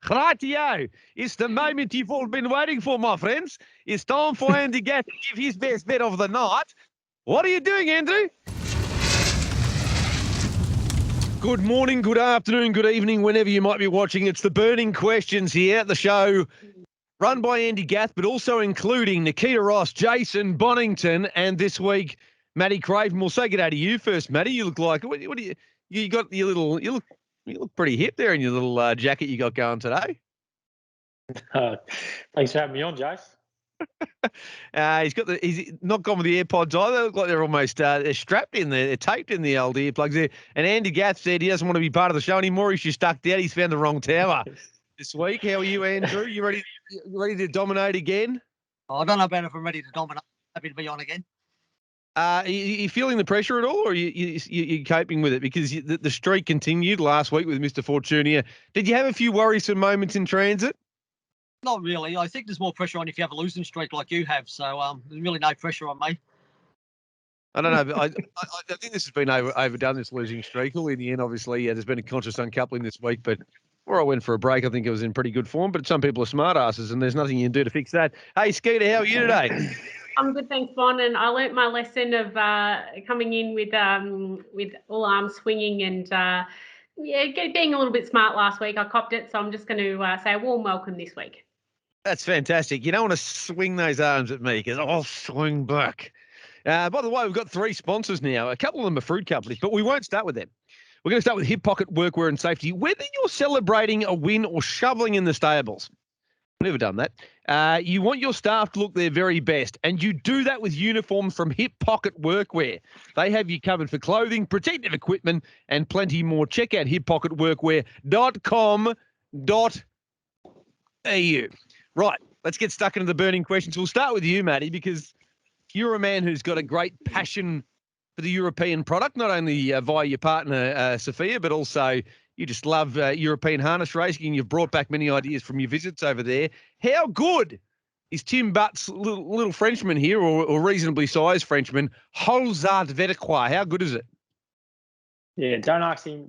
Rightio. It's the moment you've all been waiting for, my friends. It's time for Andy Gath to give his best bet of the night. What are you doing, Andrew? Good morning, good afternoon, good evening, whenever you might be watching. It's the Burning Questions here at the show, run by Andy Gath, but also including Nikkita, Ross, Jason, Bonnington, and this week, Matty Craven. We'll say good day to you first, Matty. You look like, what do you got your little, you look pretty hip there in your little jacket you got going today. Thanks for having me on, Jace. He's not gone with the AirPods either. They look like they're almost they're strapped in there. They're taped in the old earplugs there. And Andy Gath said he doesn't want to be part of the show anymore. He's just stuck out. He's found the wrong tower this week. How are you, Andrew? You ready to dominate again? Oh, I don't know about if I'm ready to dominate. Happy to be on again. You feeling the pressure at all, or are you coping with it? Because the streak continued last week with Mr. Fortunia. Did you have a few worrisome moments in transit? Not really. I think there's more pressure on if you have a losing streak like you have. So there's really no pressure on me. I don't know. But I think this has been overdone, this losing streak. All in the end, obviously, there's been a conscious uncoupling this week. But before I went for a break, I think it was in pretty good form. But some people are smart asses, and there's nothing you can do to fix that. Hey, Skeeter, how are you today? I'm good, thanks, Bon. And I learnt my lesson of coming in with all arms swinging and being a little bit smart last week. I copped it, so I'm just going to say a warm welcome this week. That's fantastic. You don't want to swing those arms at me because I'll swing back. By the way, we've got 3 sponsors now. A couple of them are fruit companies, but we won't start with them. We're going to start with Hip Pocket Workwear and Safety. Whether you're celebrating a win or shoveling in the stables, never done that. You want your staff to look their very best, and you do that with uniforms from Hip Pocket Workwear. They have you covered for clothing, protective equipment, and plenty more. Check out hippocketworkwear.com.au. Right, let's get stuck into the burning questions. We'll start with you, Matty, because you're a man who's got a great passion for the European product, not only via your partner, Sophia, but also you just love European harness racing, and you've brought back many ideas from your visits over there. How good is Tim Butt's little Frenchman here, or reasonably sized Frenchman, Holzarte Vedaquais? How good is it? Yeah, don't ask me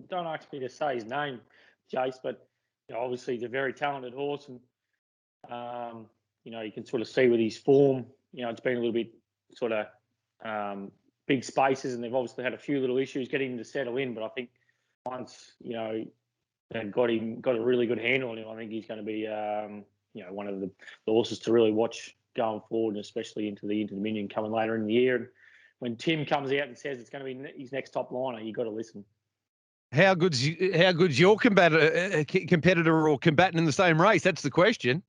to say his name, Jace, but obviously he's a very talented horse, and you can sort of see with his form, it's been a little bit sort of big spaces, and they've obviously had a few little issues getting him to settle in. But I think once they've got a really good handle on him, I think he's going to be one of the horses to really watch going forward, and especially into the Dominion coming later in the year. And when Tim comes out and says it's going to be his next top liner, you got to listen. How good's your competitor or combatant in the same race? That's the question.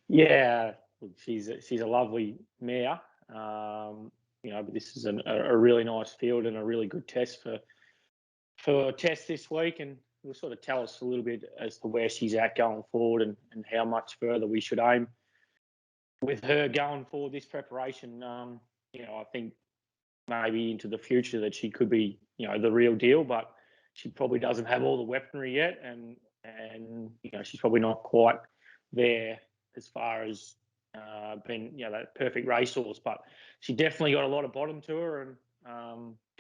Yeah, she's a lovely mare, but this is a really nice field and a really good test for Tess this week, and will sort of tell us a little bit as to where she's at going forward and how much further we should aim with her going forward this preparation. I think maybe into the future that she could be the real deal, but she probably doesn't have all the weaponry yet, and she's probably not quite there as far as being that perfect racehorse, but she definitely got a lot of bottom to her, and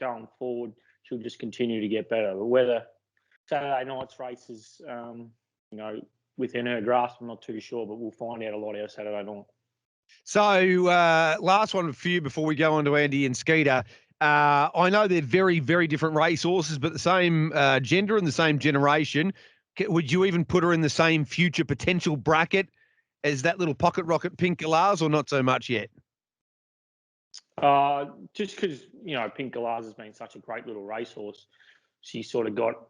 going forward she'll just continue to get better. But whether Saturday night's race is within her grasp, I'm not too sure, but we'll find out a lot out Saturday night. So last one for you before we go on to Andy and Skeeter. I know they're very, very different racehorses, but the same gender and the same generation. Would you even put her in the same future potential bracket as that little pocket rocket Pink Galaz, or not so much yet? Just because, Pink Galaz has been such a great little racehorse. She's sort of got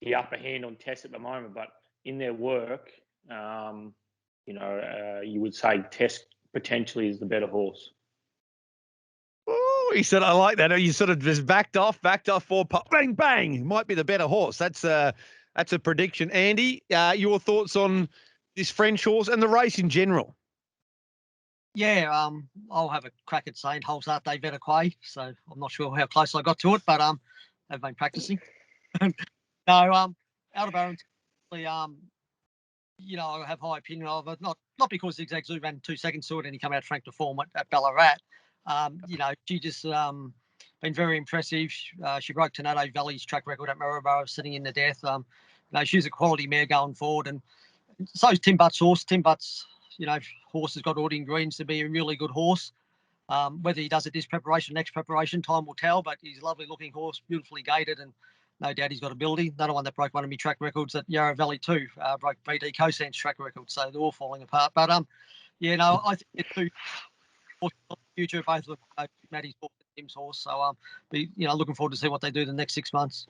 the upper hand on Tess at the moment, but in their work, you would say Tess potentially is the better horse. Oh, he said, I like that. You sort of just backed off 4 bang, bang. Might be the better horse. That's a prediction. Andy, your thoughts on this French horse and the race in general? Yeah, I'll have a crack at saying Holzarte Vedaquais. So I'm not sure how close I got to it, but I've been practicing. No, Aldebaran, I have high opinion of it. Not because Zigzag Zoo ran 2 seconds to it and he came out frank to form at Ballarat. She just been very impressive. She broke Tornado Valley's track record at Maryborough, sitting in the death. she's a quality mare going forward, and so is Tim Butt's horse. Tim Butt's, horse has got all the ingredients to be a really good horse. Whether he does it this preparation, next preparation, time will tell, but he's a lovely looking horse, beautifully gaited, and no doubt he's got ability. Another one that broke one of my track records at Yarra Valley too, broke BD Cosan's track record, so they're all falling apart. But I think the two horses in the future, both look Maddie's horse and Tim's horse, so looking forward to see what they do the next 6 months.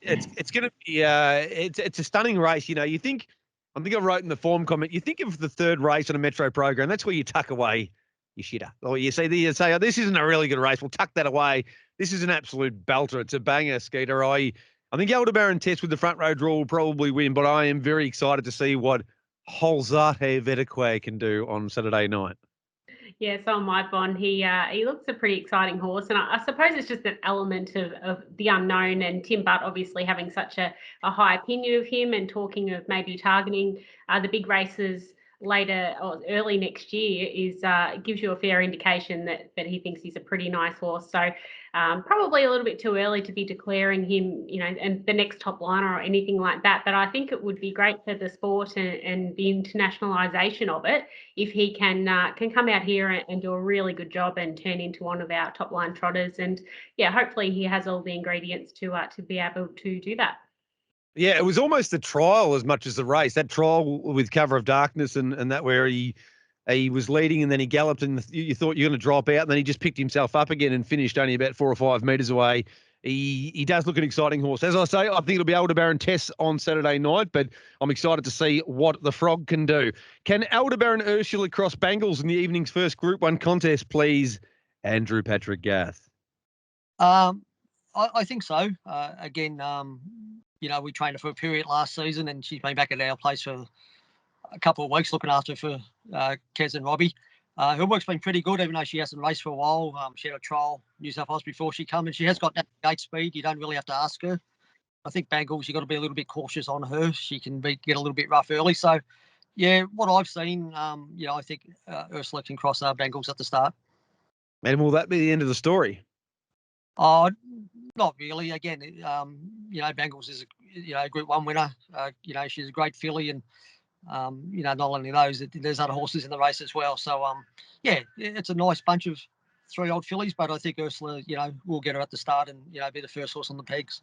It's going to be it's a stunning race. You think, I think I wrote in the form comment, you think of the third race on a Metro program, that's where you tuck away your shitter. Or you say, oh, this isn't a really good race, we'll tuck that away. This is an absolute belter. It's a banger, Skeeter. I think Aldebaran Test with the front row draw will probably win, but I am very excited to see what Holzarte Vedaquais can do on Saturday night. Yeah, so am I, Bon. He looks a pretty exciting horse, and I suppose it's just an element of the unknown, and Tim Butt obviously having such a high opinion of him and talking of maybe targeting the big races later or early next year gives you a fair indication that he thinks he's a pretty nice horse. So probably a little bit too early to be declaring him, and the next top liner or anything like that. But I think it would be great for the sport and the internationalisation of it if he can come out here and do a really good job and turn into one of our top line trotters. And yeah, hopefully he has all the ingredients to be able to do that. Yeah, it was almost the trial as much as the race. That trial with Cover of Darkness and that where he was leading and then he galloped and you thought you're going to drop out and then he just picked himself up again and finished only about 4 or 5 metres away. He does look an exciting horse. As I say, I think it'll be Aldebaran Test on Saturday night, but I'm excited to see what the Frog can do. Can Aldebaran Ursula cross Banglez in the evening's first Group 1 contest, please, Andrew Patrick Gath? I think so. Again, we trained her for a period last season and she's been back at our place for a couple of weeks looking after for Kez and Robbie. Her work's been pretty good, even though she hasn't raced for a while. She had a trial New South Wales before she came, and she has got that gate speed. You don't really have to ask her. I think Banglez, you've got to be a little bit cautious on her. She can get a little bit rough early. So, yeah, what I've seen, I think Ursula can cross Banglez at the start. And will that be the end of the story? Not really. Again, Banglez is a Group 1 winner. She's a great filly, and not only those, there's other horses in the race as well. So, it's a nice bunch of 3-year-old fillies, but I think Ursula, will get her at the start and be the first horse on the pegs.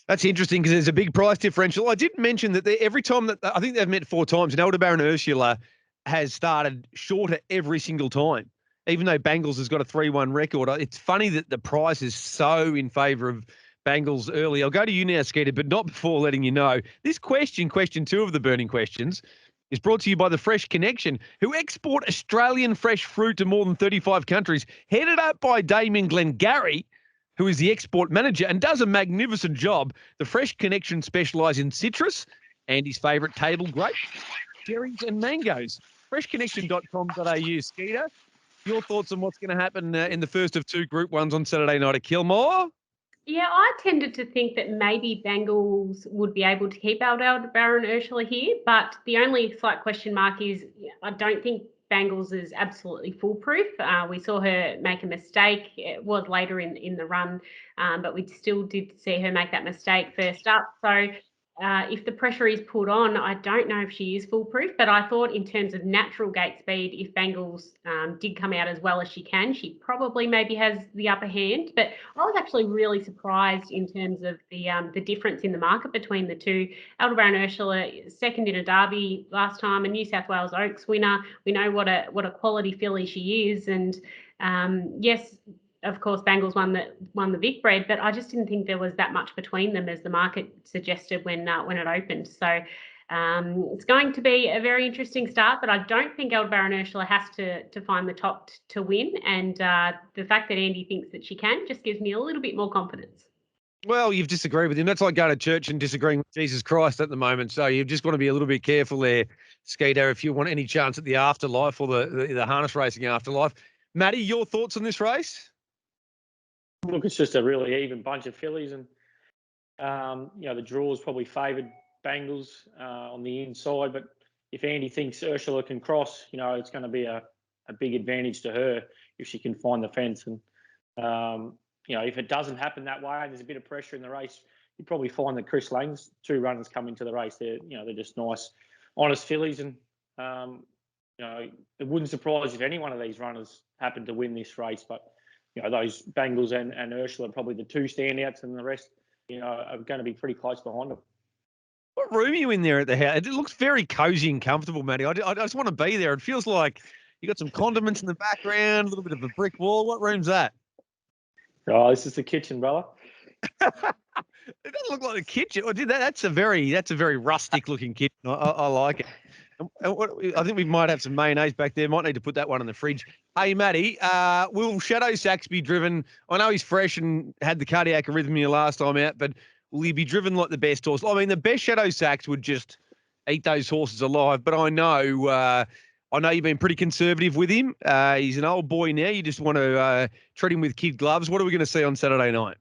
That's interesting because there's a big price differential. I did mention that every time that I think they've met 4 times, and Aldebaran Ursula has started shorter every single time. Even though Banglez has got a 3-1 record, it's funny that the price is so in favour of Banglez early. I'll go to you now, Skeeter, but not before letting you know. This question 2 of the burning questions, is brought to you by the Fresh Connection, who export Australian fresh fruit to more than 35 countries, headed up by Damien Glengarry, who is the export manager and does a magnificent job. The Fresh Connection specialise in citrus and his favourite table grapes, cherries and mangoes. Freshconnection.com.au. Skeeter, your thoughts on what's going to happen in the first of 2 Group 1s on Saturday night at Kilmore? Yeah, I tended to think that maybe Banglez would be able to keep Aldebaran Ursula here, but the only slight question mark is I don't think Banglez is absolutely foolproof. We saw her make a mistake. It was later in the run, but we still did see her make that mistake first up. So if the pressure is put on, I don't know if she is foolproof, but I thought in terms of natural gate speed, if Banglez did come out as well as she can, she probably maybe has the upper hand. But I was actually really surprised in terms of the difference in the market between the two. Aldebaran Ursula, second in a derby last time, a New South Wales Oaks winner. We know what a quality filly she is, and yes, of course, Banglez won the Vic Bred, but I just didn't think there was that much between them as the market suggested when it opened. So it's going to be a very interesting start, but I don't think Aldebaran Ursula has to find the top to win. And the fact that Andy thinks that she can just gives me a little bit more confidence. Well, you've disagreed with him. That's like going to church and disagreeing with Jesus Christ at the moment. So you've just got to be a little bit careful there, Skeeter, if you want any chance at the afterlife or the harness racing afterlife. Matty, your thoughts on this race? Look, it's just a really even bunch of fillies, and the draws probably favoured Banglez on the inside. But if Andy thinks Ursula can cross, it's going to be a big advantage to her if she can find the fence. And if it doesn't happen that way, there's a bit of pressure in the race. you probably find that Chris Lang's 2 runners come into the race. They're just nice, honest fillies, and it wouldn't surprise if any one of these runners happened to win this race. But those Banglez and Ursula are probably the 2 standouts, and the rest are going to be pretty close behind them. What room are you in there at the house? It looks very cozy and comfortable, Matty. I just want to be there. It feels like you got some condiments in the background, a little bit of a brick wall. What room's that? Oh, this is the kitchen, brother. It doesn't look like a kitchen. That's a very rustic looking kitchen. I like it. I think we might have some mayonnaise back there. Might need to put that one in the fridge. Hey, Matty, will Shadow Sax be driven? I know he's fresh and had the cardiac arrhythmia last time out, but will he be driven like the best horse? I mean, the best Shadow Sax would just eat those horses alive. But I know you've been pretty conservative with him. He's an old boy now. You just want to treat him with kid gloves. What are we going to see on Saturday night?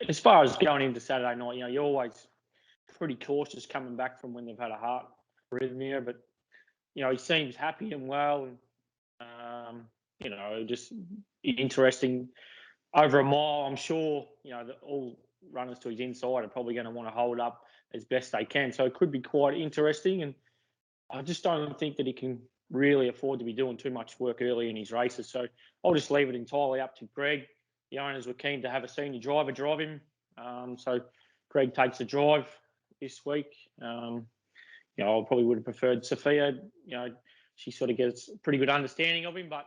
As far as going into Saturday night, you're always pretty cautious coming back from when they've had a heart arrhythmia. But he seems happy and well, and just interesting. Over a mile, I'm sure, that all runners to his inside are probably going to want to hold up as best they can. So it could be quite interesting. And I just don't think that he can really afford to be doing too much work early in his races. So I'll just leave it entirely up to Greg. The owners were keen to have a senior driver drive him. So Greg takes the drive this week. I probably would have preferred Sophia. She sort of gets a pretty good understanding of him, but,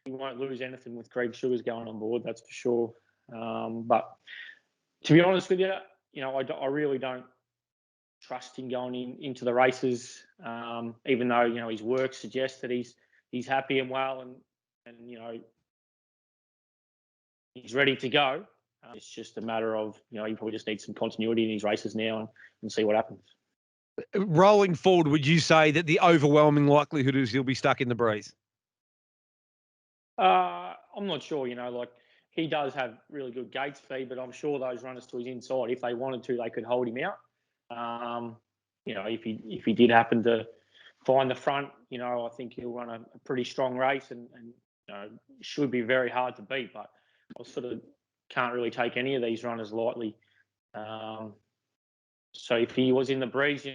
he won't lose anything with Greg Sugars going on board, that's for sure. But to be honest with you, I really don't trust him going into the races, even though, his work suggests that he's happy and well and he's ready to go. It's just a matter of, he probably just needs some continuity in his races now and see what happens. Rolling forward, would you say that the overwhelming likelihood is he'll be stuck in the breeze? I'm not sure, he does have really good gate speed, but I'm sure those runners to his inside, if they wanted to, they could hold him out. If he did happen to find the front, I think he'll run a pretty strong race and should be very hard to beat. But I sort of can't really take any of these runners lightly. So if he was in the breeze,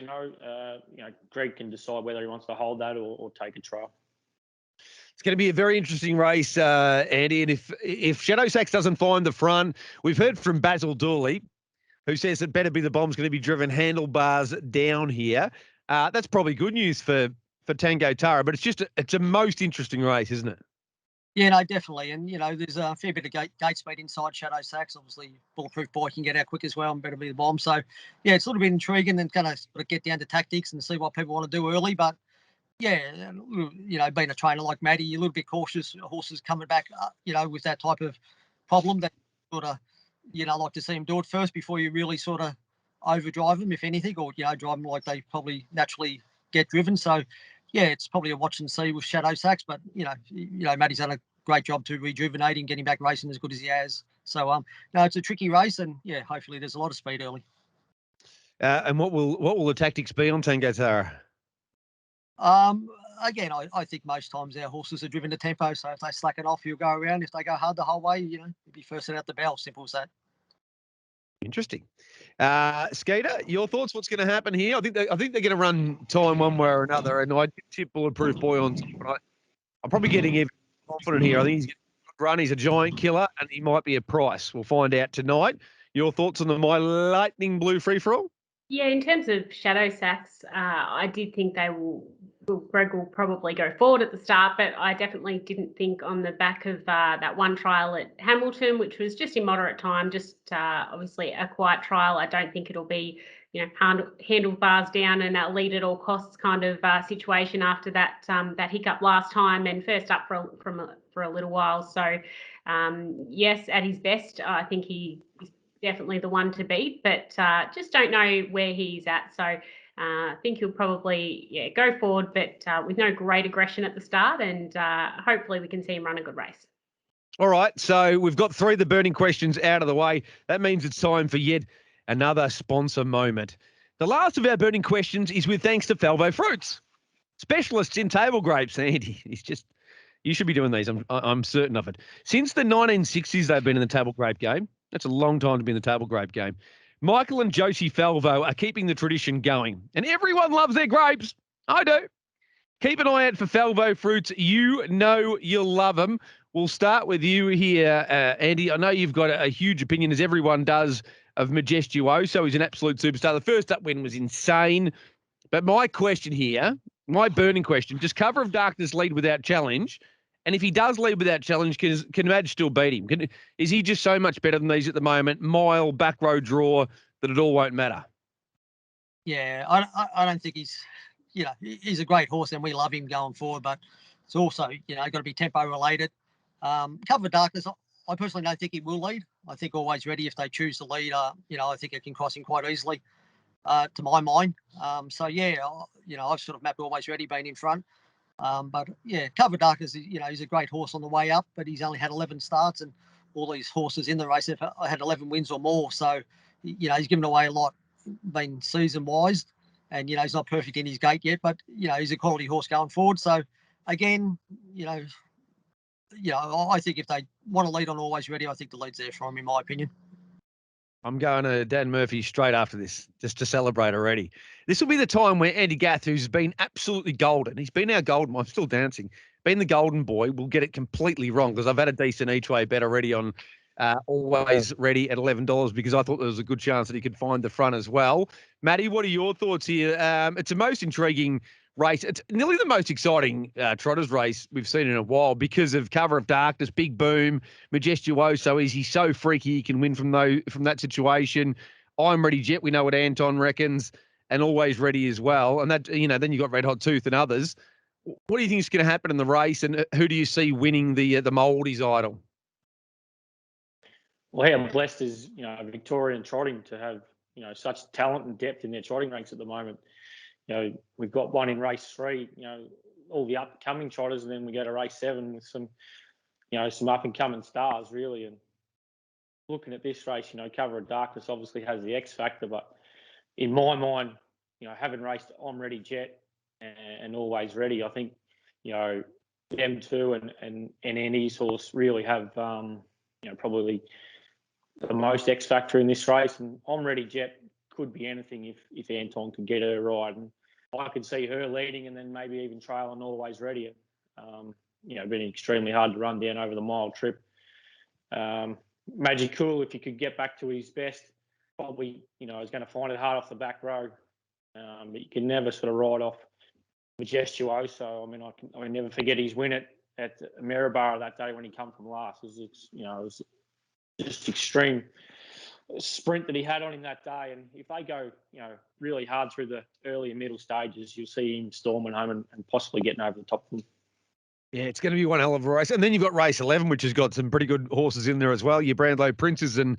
Greg can decide whether he wants to hold that or take a trial. It's going to be a very interesting race, Andy. And if Shadow Sax doesn't find the front, we've heard from Basil Dooley, who says that Better Be the Bomb's going to be driven handlebars down here. That's probably good news for Tango Tara, but it's a most interesting race, isn't it? Yeah, no, definitely. And, there's a fair bit of gate speed inside Shadow Sax. Obviously, Bulletproof Boy can get out quick as well and Better Be the Bomb. So, yeah, it's sort of been intriguing and going to sort of get down to tactics and see what people want to do early. But, yeah, being a trainer like Matty, you're a little bit cautious. Horses coming back, with that type of problem that sort of, like to see them do it first before you really sort of overdrive them, if anything, or, drive them like they probably naturally get driven. So, yeah, it's probably a watch and see with Shadow Sax, but, Matty's done a great job to rejuvenate him, getting back racing as good as he has. So, it's a tricky race and, yeah, hopefully there's a lot of speed early. And what will the tactics be on Tango Tara? Again, I think most times our horses are driven to tempo, so if they slack it off, you'll go around. If they go hard the whole way, you'll be first out the bell. Simple as that. Interesting. Skeeter, your thoughts? What's going to happen here? I think they're going to run time one way or another, and I did tip Bulletproof Boy on, but I'm probably getting even confident here. I think he's going to run. He's a giant killer, and he might be a price. We'll find out tonight. Your thoughts on the My Lightning Blue free-for-all? Yeah, in terms of Shadow Sax, I did think Greg will probably go forward at the start, but I definitely didn't think on the back of that one trial at Hamilton, which was just in moderate time, just obviously a quiet trial. I don't think it'll be, handlebars down and a lead at all costs kind of situation after that hiccup last time and first up for a little while. So, yes, at his best, I think he's definitely the one to beat, but just don't know where he's at. So I think he'll probably go forward, but with no great aggression at the start, and hopefully we can see him run a good race. All right, so we've got 3 of the burning questions out of the way. That means it's time for yet another sponsor moment. The last of our burning questions is with thanks to Falvo Fruits, specialists in table grapes. Andy, you should be doing these. I'm certain of it. Since the 1960s, they've been in the table grape game. That's a long time to be in the table grape game. Michael and Josie Falvo are keeping the tradition going, and everyone loves their grapes. I do. Keep an eye out for Falvo fruits. You know you'll love them. We'll start with you here, Andy. I know you've got a huge opinion, as everyone does, of Majestuoso. He's an absolute superstar. The first up win was insane. But my question here, my burning question, does Cover of Darkness lead without challenge? And if he does lead without challenge, can Madge still beat him? Is he just so much better than these at the moment? Mile, back row draw, that it all won't matter? Yeah, I don't think he's a great horse and we love him going forward, but it's also, got to be tempo related. Cover of Darkness, I personally don't think he will lead. I think Always Ready, if they choose to lead, I think it can cross him quite easily, to my mind. I've sort of mapped Always Ready being in front. But yeah, Cover of Darkness, he's a great horse on the way up, but he's only had 11 starts, and all these horses in the race have had 11 wins or more. So, he's given away a lot, been season-wise, and, he's not perfect in his gate yet, but, he's a quality horse going forward. So, again, I think if they want to lead on Always Ready, I think the lead's there for him, in my opinion. I'm going to Dan Murphy straight after this, just to celebrate already. This will be the time where Andy Gath, who's been absolutely golden, he's been our golden, I'm still dancing, been the golden boy, will get it completely wrong, because I've had a decent each way bet already on Always Ready at $11, because I thought there was a good chance that he could find the front as well. Matty, what are your thoughts here? It's a most intriguing race. It's nearly the most exciting trotters race we've seen in a while, because of Cover of Darkness, Big Boom, Majestuoso. Is he so freaky he can win from that situation? I'm Ready Jet. We know what Anton reckons, and Always Ready as well. And that, then you've got Red Hot Tooth and others. What do you think is going to happen in the race, and who do you see winning the Mouldies Idol? Well, how blessed is Victorian trotting to have such talent and depth in their trotting ranks at the moment. We've got one in race 3. All the upcoming trotters, and then we go to race 7 with some up and coming stars really. And looking at this race, Cover of Darkness obviously has the X factor, but in my mind, having raced I'm Ready Jet and Always Ready, I think them two and Andy's horse really have probably the most X factor in this race. And I'm Ready Jet could be anything if Anton can get her right, and I could see her leading and then maybe even trailing Always Ready. Been extremely hard to run down over the mile trip. Magic Cool, if he could get back to his best, probably is going to find it hard off the back row. But you can never sort of ride off Majestuoso. I can never forget his win at Maryborough that day when he come from last. It was just extreme sprint that he had on him that day. And if they go really hard through the early and middle stages, you'll see him storming home and possibly getting over the top of them. Yeah, it's going to be one hell of a race. And then you've got race 11, which has got some pretty good horses in there as well. Your Brownlow Princes and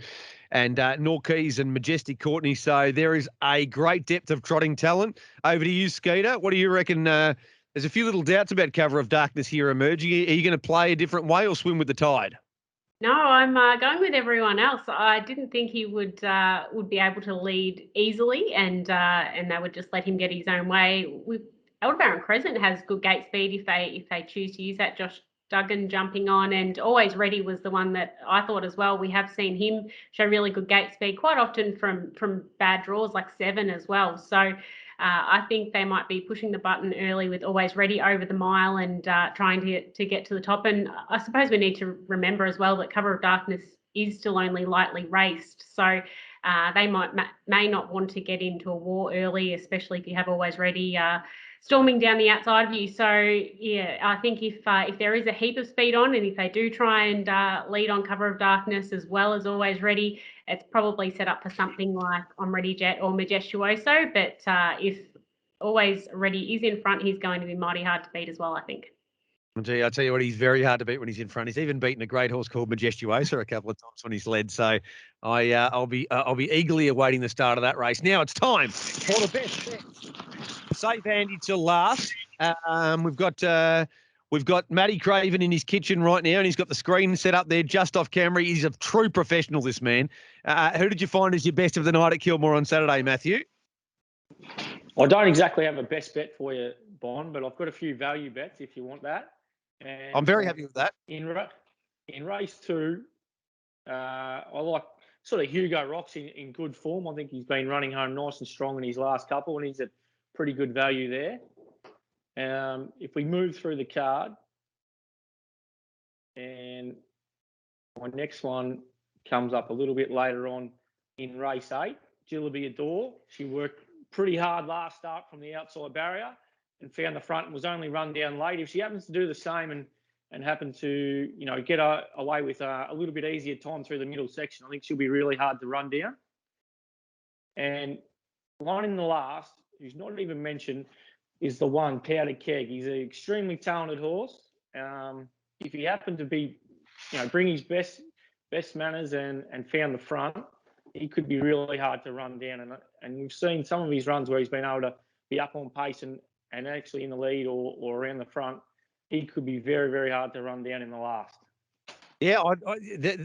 Norkeys and Majestic Courtney. So there is a great depth of trotting talent. Over to you, Skeeter. What do you reckon? There's a few little doubts about Cover of Darkness here emerging. Are you going to play a different way or swim with the tide? No, I'm going with everyone else. I didn't think he would be able to lead easily, and they would just let him get his own way. Aldebaran Crescent has good gate speed if they choose to use that. Josh Duggan jumping on, and Always Ready was the one that I thought as well. We have seen him show really good gate speed quite often from bad draws like 7 as well. So I think they might be pushing the button early with Always Ready over the mile and trying to get to the top. And I suppose we need to remember as well that Cover of Darkness is still only lightly raced. So they may not want to get into a war early, especially if you have Always Ready storming down the outside of you. So yeah, I think if there is a heap of speed on, and if they do try and lead on Cover of Darkness as well as Always Ready, it's probably set up for something like I'm Ready Jet or Majestuoso. But if Always Ready is in front, he's going to be mighty hard to beat as well, I think. Gee, I tell you what, he's very hard to beat when he's in front. He's even beaten a great horse called Majestuoso a couple of times when he's led. So I'll be eagerly awaiting the start of that race. Now it's time for the best bets. Save Andy till last. We've got Matty Craven in his kitchen right now, and he's got the screen set up there just off camera. He's a true professional, this man. Who did you find as your best of the night at Kilmore on Saturday, Matthew? I don't exactly have a best bet for you, Bon, but I've got a few value bets if you want that. And I'm very happy with that. In race 2, I like sort of Hugo Rock's in good form. I think he's been running home nice and strong in his last couple, and he's at pretty good value there. If we move through the card, and my next one comes up a little bit later on in race 8, Jillaby Adore. She worked pretty hard last start from the outside barrier and found the front and was only run down late. If she happens to do the same and happen to, get away with a little bit easier time through the middle section, I think she'll be really hard to run down. And one in the last, who's not even mentioned, is the one, Powder Keg. He's an extremely talented horse. If he happened to be, bring his best manners and found the front, he could be really hard to run down. And we've seen some of his runs where he's been able to be up on pace and actually in the lead or around the front. He could be very, very hard to run down in the last. Yeah,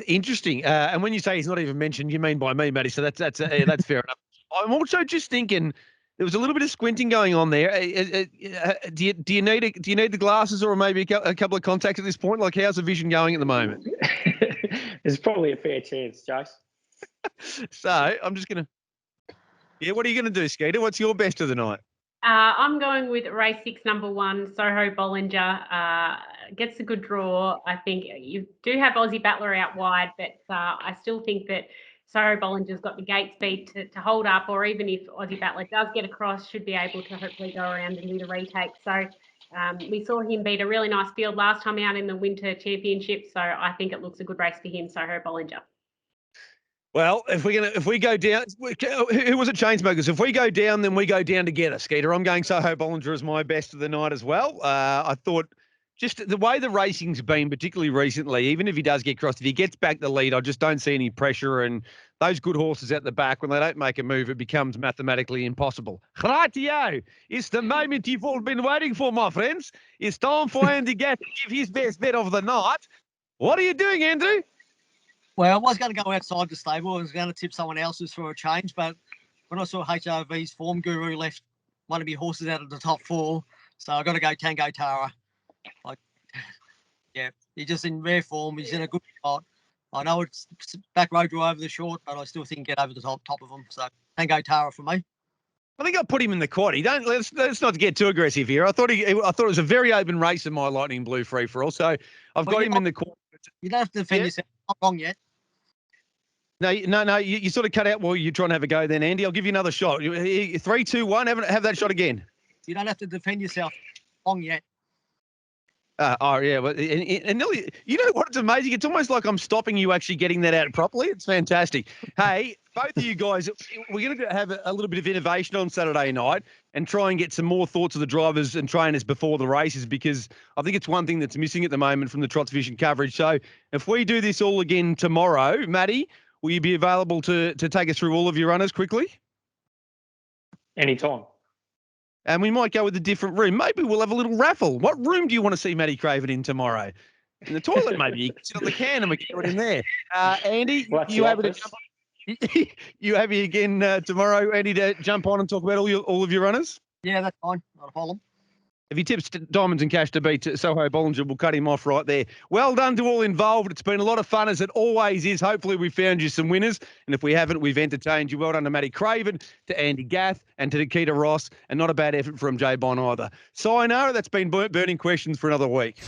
interesting. And when you say he's not even mentioned, you mean by me, Matty. So that's fair enough. I'm also just thinking there was a little bit of squinting going on there. Do you need the glasses or maybe a couple of contacts at this point? Like, how's the vision going at the moment? There's probably a fair chance, Jace. So I'm just gonna. Yeah, what are you gonna do, Skeeter? What's your best of the night? I'm going with race 6, number 1, Soho Bollinger. Gets a good draw. I think you do have Aussie Battler out wide, but I still think that Soho Bollinger's got the gate speed to hold up, or even if Aussie Battler does get across, should be able to hopefully go around and do the retake. So we saw him beat a really nice field last time out in the Winter Championship, so I think it looks a good race for him, Soho Bollinger. Well, if we go down, who was it? Chainsmokers. If we go down, then we go down together, Skeeter. I'm going Soho Bollinger as my best of the night as well. I thought just the way the racing's been, particularly recently, even if he does get crossed, if he gets back the lead, I just don't see any pressure. And those good horses at the back, when they don't make a move, it becomes mathematically impossible. Rightio. It's the moment you've all been waiting for, my friends. It's time for Andy Gath to give his best bet of the night. What are you doing, Andrew? Well, I was going to go outside the stable. I was going to tip someone else's for a change, but when I saw HRV's form guru left one of my horses out of the top 4, so I've got to go Tango Tara. He's just in rare form. He's in a good spot. I know it's back road draw over the short, but I still think he can get over the top of him. So Tango Tara for me. I think I put him in the quad. Let's not get too aggressive here. I thought it was a very open race in my Lightning Blue free for all. So I've got him in the quad. You don't have to defend yourself. I'm not wrong yet. No. You sort of cut out while you're trying to have a go. Then Andy, I'll give you another shot. 3, 2, 1. Have that shot again. You don't have to defend yourself. Wrong yet. Yeah, but and Nelly, you know what? It's amazing. It's almost like I'm stopping you actually getting that out properly. It's fantastic. Hey, both of you guys, we're going to have a little bit of innovation on Saturday night and try and get some more thoughts of the drivers and trainers before the races, because I think it's one thing that's missing at the moment from the Trots Vision coverage. So if we do this all again tomorrow, Matty, will you be available to take us through all of your runners quickly? Anytime. And we might go with a different room. Maybe we'll have a little raffle. What room do you want to see Matty Craven in tomorrow? In the toilet, maybe. You can sit on the can and we can do it in there. Andy, you happy to jump on? You happy again tomorrow, Andy, to jump on and talk about all of your runners? Yeah, that's fine. Not a problem. If he tips Diamonds and Cash to beat Soho Bollinger, we'll cut him off right there. Well done to all involved. It's been a lot of fun, as it always is. Hopefully we found you some winners. And if we haven't, we've entertained you. Well done to Matty Craven, to Andy Gath, and to Nikkita Ross. And not a bad effort from Jay Bond either. Sayonara, that's been Burning Questions for another week.